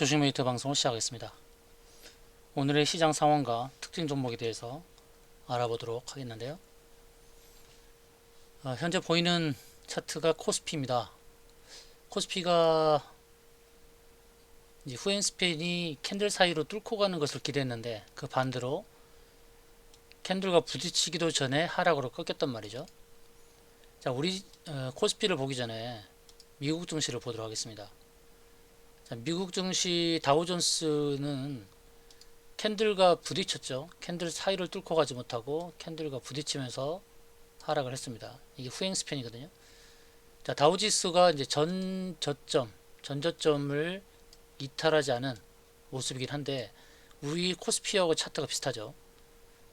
주식메이트 방송을 시작하겠습니다. 오늘의 시장 상황과 특징 종목에 대해서 알아보도록 하겠는데요. 현재 보이는 차트가 코스피입니다. 코스피가 이제 후행스팬이 캔들 사이로 뚫고 가는 것을 기대했는데 그 반대로 캔들과 부딪히기도 전에 하락으로 꺾였단 말이죠. 자, 우리 코스피를 보기 전에 미국 증시를 보도록 하겠습니다. 자, 미국 증시 다우존스는 캔들과 부딪혔죠. 캔들 사이를 뚫고 가지 못하고 캔들과 부딪히면서 하락을 했습니다. 이게 후행스팬이거든요. 자, 다우지수가 이제 전저점을 이탈하지 않은 모습이긴 한데 우리 코스피하고 차트가 비슷하죠.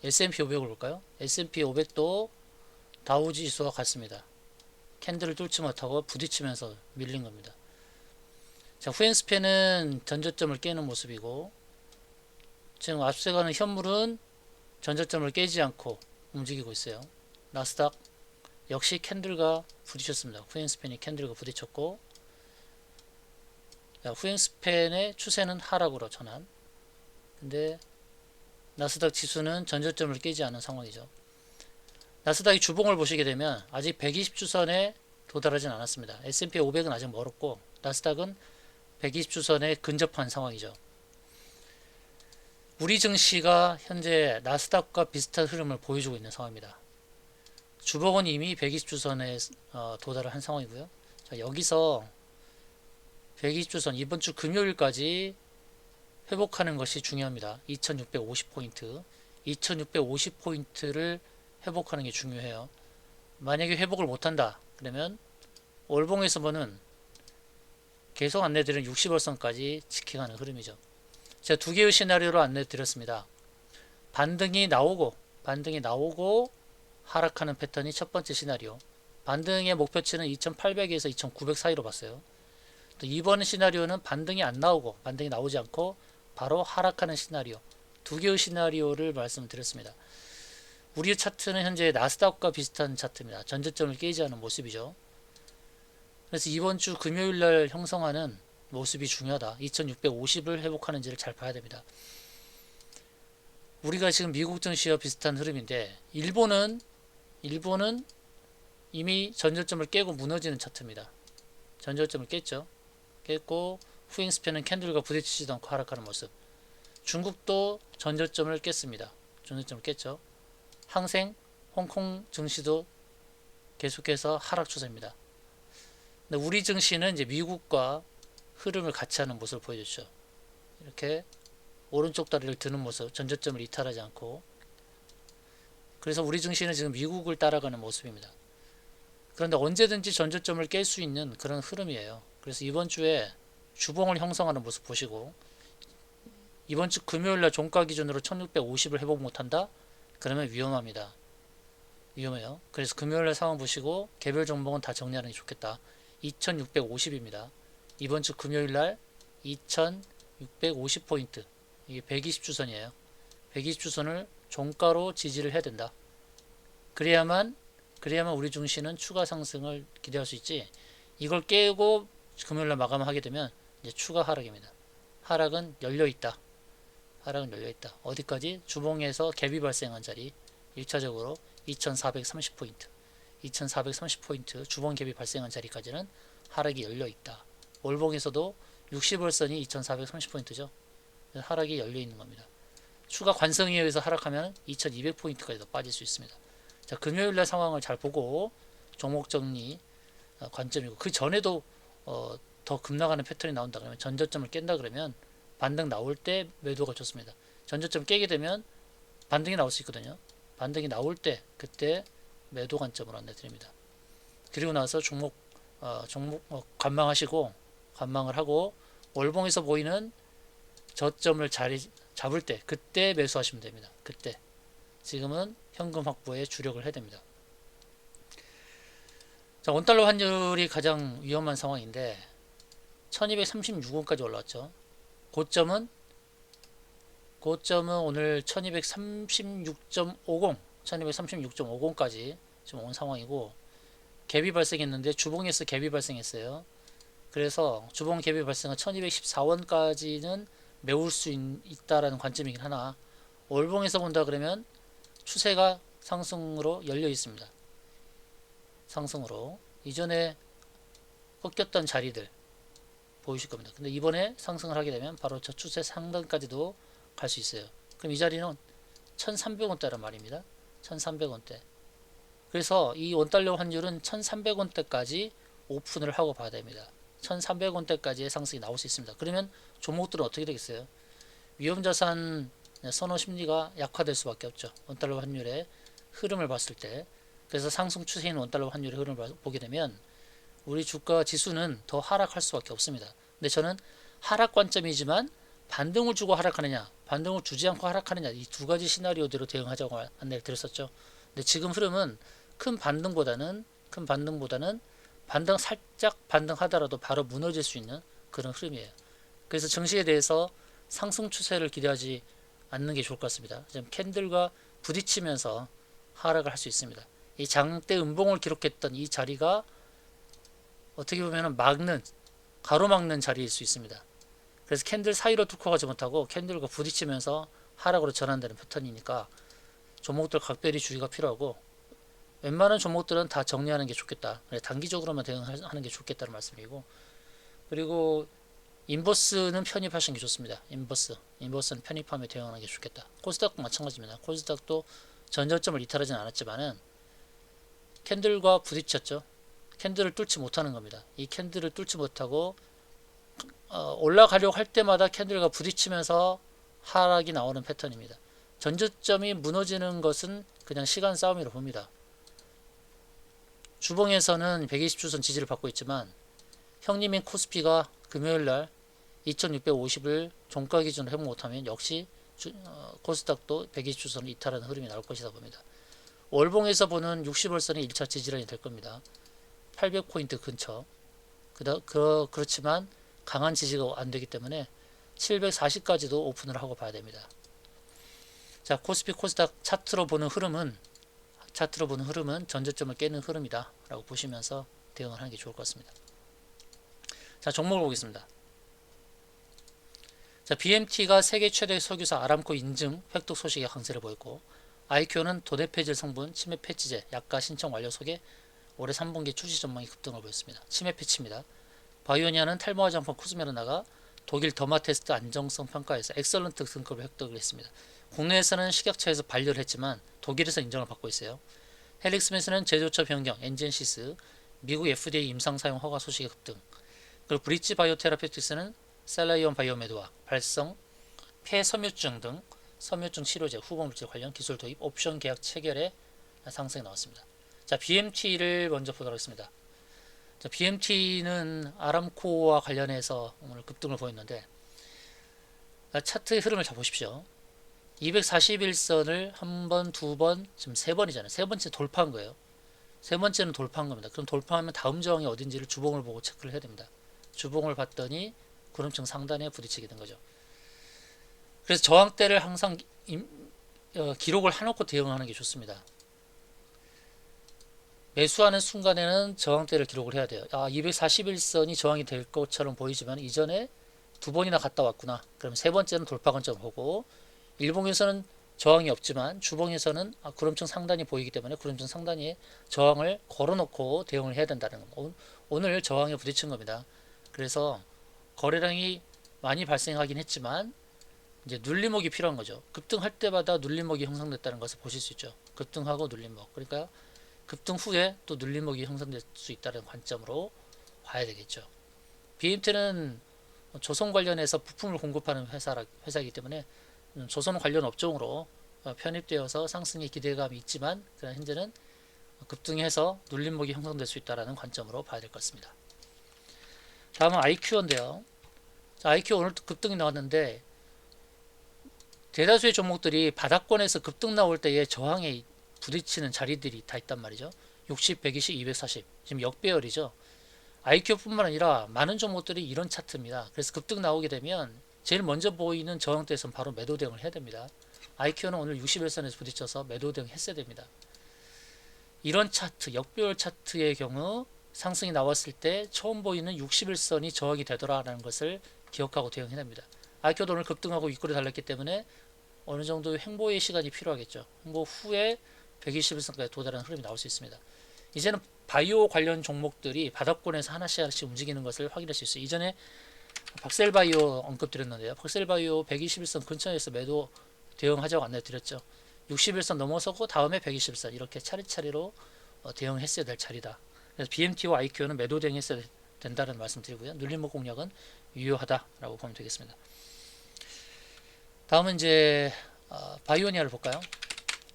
S&P 500을 볼까요? S&P 500도 다우지수와 같습니다. 캔들을 뚫지 못하고 부딪히면서 밀린 겁니다. 자, 후행스팬은 전저점을 깨는 모습이고 지금 앞서가는 현물은 전저점을 깨지 않고 움직이고 있어요. 나스닥 역시 캔들과 부딪혔습니다. 후행스팬이 캔들과 부딪혔고, 후행스팬의 추세는 하락으로 전환. 근데 나스닥 지수는 전저점을 깨지 않은 상황이죠. 나스닥의 주봉을 보시게 되면 아직 120주선에 도달하진 않았습니다. S&P 500은 아직 멀었고 나스닥은 120주선에 근접한 상황이죠. 우리 증시가 현재 나스닥과 비슷한 흐름을 보여주고 있는 상황입니다. 주봉은 이미 120주선에 도달을 한 상황이고요. 자, 여기서 120주선 이번 주 금요일까지 회복하는 것이 중요합니다. 2650포인트 2650포인트를 회복하는 게 중요해요. 만약에 회복을 못한다 그러면 월봉에서 보는 계속 안내드린 60월선까지 지켜가는 흐름이죠. 제가 두 개의 시나리오로 안내드렸습니다. 반등이 나오고 하락하는 패턴이 첫 번째 시나리오. 반등의 목표치는 2800에서 2900 사이로 봤어요. 또 이번 시나리오는 반등이 안 나오고 반등이 나오지 않고 바로 하락하는 시나리오. 두 개의 시나리오를 말씀드렸습니다. 우리 차트는 현재 나스닥과 비슷한 차트입니다. 전저점을 깨지 않은 모습이죠. 그래서 이번 주 금요일날 형성하는 모습이 중요하다. 2650을 회복하는지를 잘 봐야 됩니다. 우리가 지금 미국 증시와 비슷한 흐름인데 일본은 이미 전저점을 깨고 무너지는 차트입니다. 전저점을 깼죠. 깼고 후행스팬은 캔들과 부딪히지도 않고 하락하는 모습. 중국도 전저점을 깼습니다. 전저점을 깼죠. 항생, 홍콩 증시도 계속해서 하락 추세입니다. 근데 우리 증시는 이제 미국과 흐름을 같이 하는 모습을 보여줬죠. 이렇게 오른쪽 다리를 드는 모습, 전저점을 이탈하지 않고. 그래서 우리 증시는 지금 미국을 따라가는 모습입니다. 그런데 언제든지 전저점을 깰 수 있는 그런 흐름이에요. 그래서 이번 주에 주봉을 형성하는 모습 보시고 이번 주 금요일날 종가 기준으로 1650을 회복 못한다? 그러면 위험합니다. 위험해요. 그래서 금요일날 상황 보시고 개별 종목은 다 정리하는 게 좋겠다. 2650입니다. 이번 주 금요일날 2650포인트 이게 120주선이에요. 120주선을 종가로 지지를 해야 된다. 그래야만 우리 증시는 추가 상승을 기대할 수 있지. 이걸 깨고 금요일날 마감하게 되면 이제 추가 하락입니다. 하락은 열려있다. 어디까지? 주봉에서 갭이 발생한 자리 1차적으로 2430포인트 2430포인트 주봉 갭이 발생한 자리까지는 하락이 열려있다. 월봉에서도 60월선이 2430포인트죠. 하락이 열려있는 겁니다. 추가 관성에 의해서 하락하면 2200포인트까지도 빠질 수 있습니다. 자, 금요일날 상황을 잘 보고 종목 정리 관점이고 그 전에도 더 급락하는 패턴이 나온다 그러면 전저점을 깬다 그러면 반등 나올 때 매도가 좋습니다. 전저점 깨게 되면 반등이 나올 수 있거든요. 반등이 나올 때 그때 매도 관점으로 안내드립니다. 그리고 나서 종목 관망을 하고 월봉에서 보이는 저점을 자리 잡을 때 그때 매수하시면 됩니다. 그때 지금은 현금 확보에 주력을 해야 됩니다. 자, 원달러 환율이 가장 위험한 상황인데 1236원까지 올라왔죠. 고점은 오늘 1236.50까지 지금 온 상황이고 갭이 발생했는데 주봉에서 갭이 발생했어요. 그래서 주봉 갭이 발생한 1214원까지는 메울 수 있다라는 관점이긴 하나 월봉에서 본다 그러면 추세가 상승으로 열려 있습니다. 상승으로 이전에 꺾였던 자리들 보이실 겁니다. 근데 이번에 상승을 하게 되면 바로 저 추세 상단까지도 갈 수 있어요. 그럼 이 자리는 1300원대란 말입니다. 1300원대. 그래서 이 원달러 환율은 1300원대까지 오픈을 하고 봐야 됩니다. 1300원대까지의 상승이 나올 수 있습니다. 그러면 종목들은 어떻게 되겠어요? 위험자산 선호 심리가 약화될 수밖에 없죠. 원달러 환율의 흐름을 봤을 때. 그래서 상승 추세인 원달러 환율의 흐름을 보게 되면 우리 주가 지수는 더 하락할 수밖에 없습니다. 근데 저는 하락 관점이지만 반등을 주고 하락하느냐, 반등을 주지 않고 하락하느냐 이 두 가지 시나리오대로 대응하자고 안내를 드렸었죠. 근데 지금 흐름은 큰 반등보다는 반등 살짝 반등하더라도 바로 무너질 수 있는 그런 흐름이에요. 그래서 증시에 대해서 상승 추세를 기대하지 않는 게 좋을 것 같습니다. 지금 캔들과 부딪히면서 하락을 할 수 있습니다. 이 장대 음봉을 기록했던 이 자리가 어떻게 보면 가로막는 자리일 수 있습니다. 그래서 캔들 사이로 뚫고 가지 못하고 캔들과 부딪히면서 하락으로 전환되는 패턴이니까 종목들 각별히 주의가 필요하고 웬만한 종목들은 다 정리하는 게 좋겠다. 단기적으로만 대응하는 게 좋겠다는 말씀이고 그리고 인버스는 편입하시는 게 좋습니다. 인버스는 편입하며 대응하는 게 좋겠다. 코스닥도 마찬가지입니다. 코스닥도 전저점을 이탈하지는 않았지만은 캔들과 부딪혔죠. 캔들을 뚫지 못하는 겁니다. 이 캔들을 뚫지 못하고 올라가려고 할 때마다 캔들과 부딪히면서 하락이 나오는 패턴입니다. 전저점이 무너지는 것은 그냥 시간 싸움이라고 봅니다. 주봉에서는 120주선 지지를 받고 있지만 형님인 코스피가 금요일날 2650을 종가 기준으로 회복 못하면 역시 코스닥도 120주선을 이탈하는 흐름이 나올 것이다 봅니다. 월봉에서 보는 60월선이 1차 지지라인이 될 겁니다. 800포인트 근처. 그렇지만 강한 지지가 안 되기 때문에 740까지도 오픈을 하고 봐야 됩니다. 자, 코스피 코스닥 차트로 보는 흐름은 전저점을 깨는 흐름이다 라고 보시면서 대응을 하는 게 좋을 것 같습니다. 자, 종목을 보겠습니다. 자, BMT가 세계 최대 석유사 아람코 인증 획득 소식에 강세를 보였고 IQ는 도내폐질 성분 침해 패치제 약가 신청 완료 속에 올해 3분기 출시 전망이 급등을 보였습니다. 침해 패치입니다. 바이오니아는 탈모 화장품 코스메르나가 독일 더마테스트 안정성 평가에서 엑설런트 등급을 획득을 했습니다. 국내에서는 식약처에서 반려를 했지만 독일에서 인정을 받고 있어요. 헬릭스메스는 제조처 변경, 엔젠시스, 미국 FDA 임상 사용 허가 소식에 급등. 그리고 브릿지 바이오테라피틱스는 셀라이온 바이오메드와 발성, 폐섬유증 등 섬유증 치료제, 후보물질 관련 기술 도입, 옵션 계약 체결에 상승이 나왔습니다. 자, BMT를 먼저 보도록 하겠습니다. 자, BMT는 아람코와 관련해서 오늘 급등을 보였는데 차트의 흐름을 잘 보십시오. 241선을 한 번, 두 번, 지금 세 번이잖아요. 세 번째 돌파한 거예요. 세 번째는 돌파한 겁니다. 그럼 돌파하면 다음 저항이 어딘지를 주봉을 보고 체크를 해야 됩니다. 주봉을 봤더니 구름층 상단에 부딪히게 된 거죠. 그래서 저항대를 항상 기록을 해놓고 대응하는 게 좋습니다. 매수하는 순간에는 저항대를 기록을 해야 돼요. 241선이 저항이 될 것처럼 보이지만 이전에 두 번이나 갔다 왔구나. 그럼 세 번째는 돌파 관점을 보고 일봉에서는 저항이 없지만 주봉에서는 구름층 상단이 보이기 때문에 구름층 상단에 저항을 걸어놓고 대응을 해야 된다는 겁니다. 오늘 저항에 부딪힌 겁니다. 그래서 거래량이 많이 발생하긴 했지만 이제 눌림목이 필요한 거죠. 급등할 때마다 눌림목이 형성됐다는 것을 보실 수 있죠. 급등하고 눌림목. 그러니까 급등 후에 또 눌림목이 형성될 수 있다는 관점으로 봐야 되겠죠. BMT는 조선 관련해서 부품을 공급하는 회사이기 때문에 조선 관련 업종으로 편입되어서 상승의 기대감이 있지만 현재는 급등해서 눌림목이 형성될 수 있다는 관점으로 봐야 될 것 같습니다. 다음은 IQ인데요. IQ 오늘 급등이 나왔는데 대다수의 종목들이 바닥권에서 급등 나올 때에 저항에 부딪히는 자리들이 다 있단 말이죠. 60, 120, 240 지금 역배열이죠. IQ뿐만 아니라 많은 종목들이 이런 차트입니다. 그래서 급등 나오게 되면 제일 먼저 보이는 저항대에서는 바로 매도 대응을 해야 됩니다. IQ는 오늘 61선에서 부딪혀서 매도 대응 했어야 됩니다. 이런 차트, 역배열 차트의 경우 상승이 나왔을 때 처음 보이는 61선이 저항이 되더라라는 것을 기억하고 대응해야 됩니다. 아이큐도 오늘 급등하고 윗골이 달렸기 때문에 어느 정도 횡보의 시간이 필요하겠죠. 횡보 후에 121선까지 도달하는 흐름이 나올 수 있습니다. 이제는 바이오 관련 종목들이 바닥권에서 하나씩 움직이는 것을 확인할 수 있어요. 이전에 박셀바이오 언급드렸는데요. 박셀바이오 121선 근처에서 매도 대응하자고 안내드렸죠. 61선 넘어서고 다음에 121선 이렇게 차례차례로 대응했어야 될 자리다. 그래서 BMT와 IQ는 매도 대응했어야 된다는 말씀 드리고요. 눌림목 공략은 유효하다라고 보면 되겠습니다. 다음은 이제 바이오니아를 볼까요?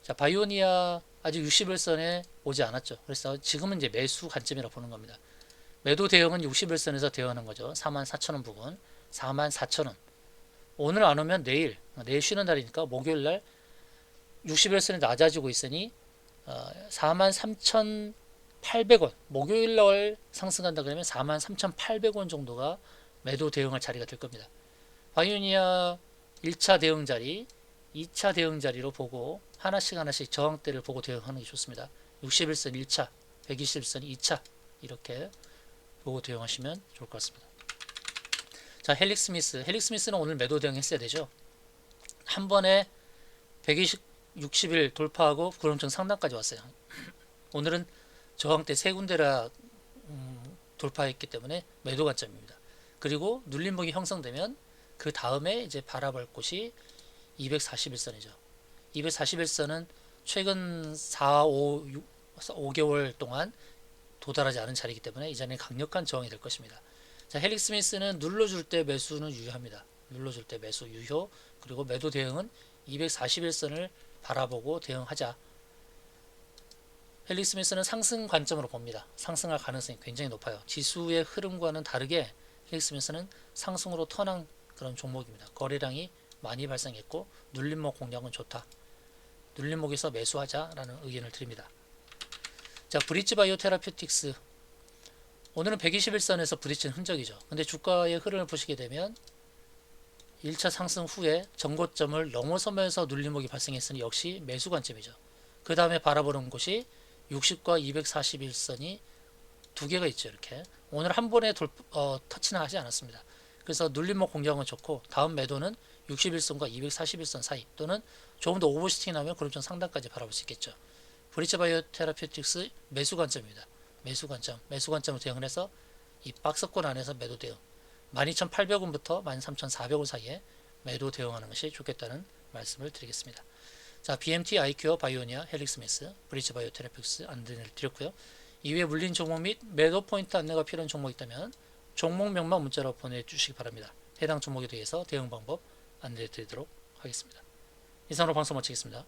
자, 바이오니아 아직 61선에 오지 않았죠. 그래서 지금은 이제 매수 관점이라고 보는 겁니다. 매도 대응은 61선에서 대응하는 거죠. 44,000원 부근, 44,000원. 오늘 안 오면 내일 쉬는 날이니까 목요일날 61선이 낮아지고 있으니 43,800원 목요일날 상승한다 그러면 43,800원 정도가 매도 대응할 자리가 될 겁니다. 바이오니아 1차 대응 자리, 2차 대응 자리로 보고 하나씩 저항대를 보고 대응하는 게 좋습니다. 61선 1차, 121선 2차 이렇게 보고 대응하시면 좋을 것 같습니다. 자, 헬릭스미스는 오늘 매도 대응했어야 되죠. 한 번에 160일 돌파하고 구름점 상단까지 왔어요. 오늘은 저항대 세 군데라 돌파했기 때문에 매도 관점입니다. 그리고 눌림목이 형성되면 그 다음에 이제 바라볼 곳이 241선이죠. 241선은 최근 5개월 동안 도달하지 않은 자리이기 때문에 이전에 강력한 저항이 될 것입니다. 자, 헬릭스미스는 눌러줄 때 매수는 유효합니다. 눌러줄 때 매수 유효. 그리고 매도 대응은 241선을 바라보고 대응하자. 헬릭스미스는 상승 관점으로 봅니다. 상승할 가능성이 굉장히 높아요. 지수의 흐름과는 다르게 헬릭스미스는 상승으로 턴한 그런 종목입니다. 거래량이 많이 발생했고 눌림목 공략은 좋다. 눌림목에서 매수하자라는 의견을 드립니다. 자, 브릿지 바이오 테라퓨틱스 오늘은 121선에서 부딪힌 흔적이죠. 근데 주가의 흐름을 보시게 되면 1차 상승 후에 전고점을 넘어서면서 눌림목이 발생했으니 역시 매수 관점이죠. 그 다음에 바라보는 곳이 60과 241선이 두 개가 있죠. 이렇게 오늘 한 번에 터치는 하지 않았습니다. 그래서 눌림목 공략은 좋고 다음 매도는 61선과 241선 사이 또는 조금 더 오버슈팅이 나오면 구름점 상단까지 바라볼 수 있겠죠. 브릿지 바이오 테라퓨틱스 매수 관점입니다. 매수 관점을 대응을 해서 이 박스권 안에서 매도 대응 12,800원부터 13,400원 사이에 매도 대응하는 것이 좋겠다는 말씀을 드리겠습니다. 자, BMT, IQ, 바이오니아, 헬릭스미스, 브릿지 바이오 테라퓨틱스 안내를 드렸고요. 이외에 물린 종목 및 매도 포인트 안내가 필요한 종목이 있다면 종목명만 문자로 보내주시기 바랍니다. 해당 종목에 대해서 대응 방법 안내해 드리도록 하겠습니다. 이상으로 방송 마치겠습니다.